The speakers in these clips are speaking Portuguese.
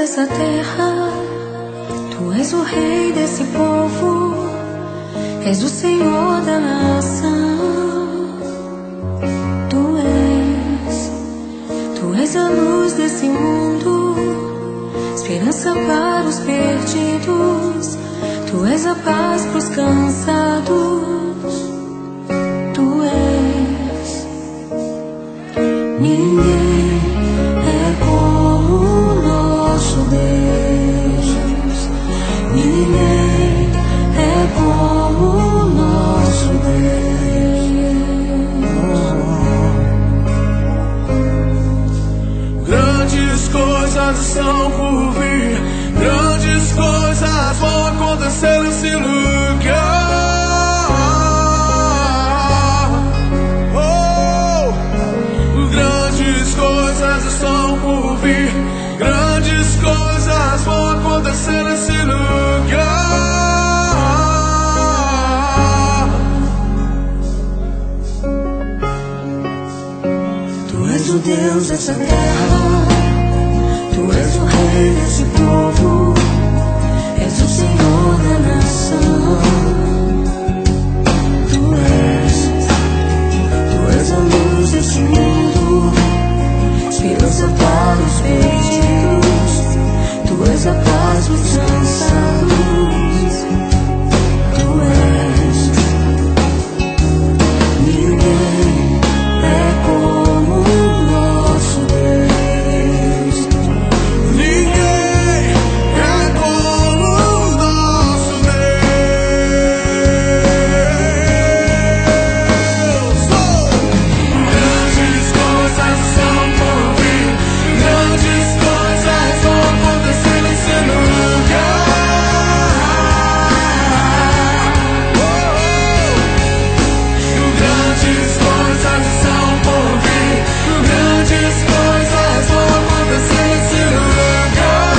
dessa terra, Tu és o rei desse povo, és o Senhor da nação. Tu és a luz desse mundo, esperança para os perdidos. Tu és a paz para os cansados. Tu és. Ninguém é como o nosso Deus. Ninguém é como o nosso Deus. Grandes coisas estão por vir, grandes coisas vão acontecer nesse lugar. Grandes coisas estão por vir, grandes coisas vão acontecer nesse lugar. Tu és o Deus dessa terra, Tu és o rei desse povo, és o Senhor da nação. Tu és a luz desse mundo, esperança para os perdidos. Tu és a paz dos cansados. Tu és. Ninguém é como o nosso Deus. Ninguém é como o nosso Deus. Grandes coisas são por vir, grandes coisas vão acontecer nesse lugar. Grandes coisas são por vir, grandes coisas vão acontecer nesse lugar.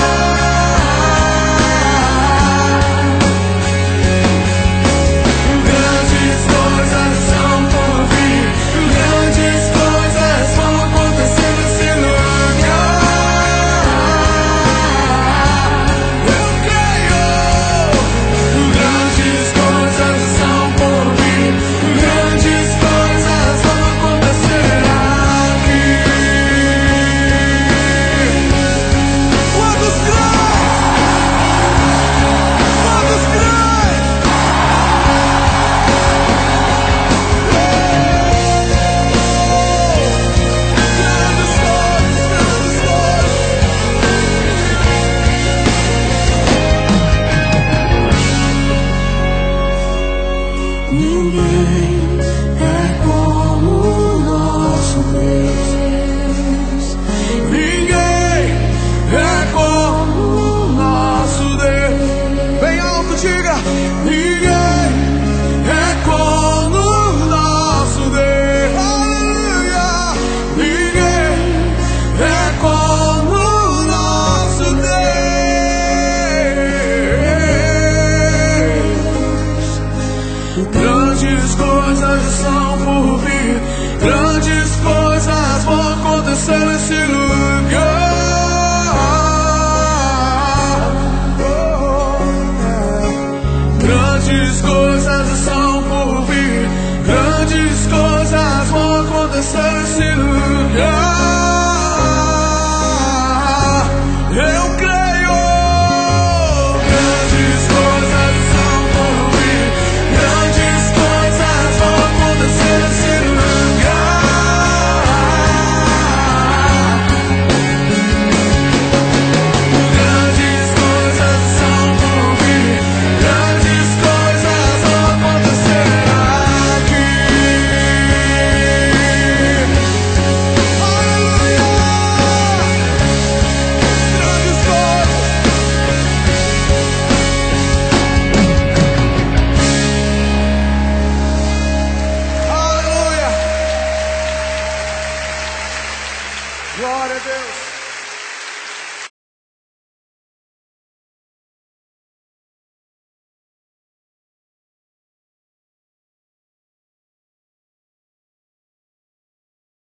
Grandes coisas são por vir, grandes coisas vão acontecer nesse lugar. Eu creio. Grandes coisas são por vir, grandes coisas vão acontecer aqui. Quantos creem? Quantos creem? Grandes coisas, grandes coisas. Ninguém é como o nosso Deus. Ninguém é como o nosso Deus. Bem alto, diga.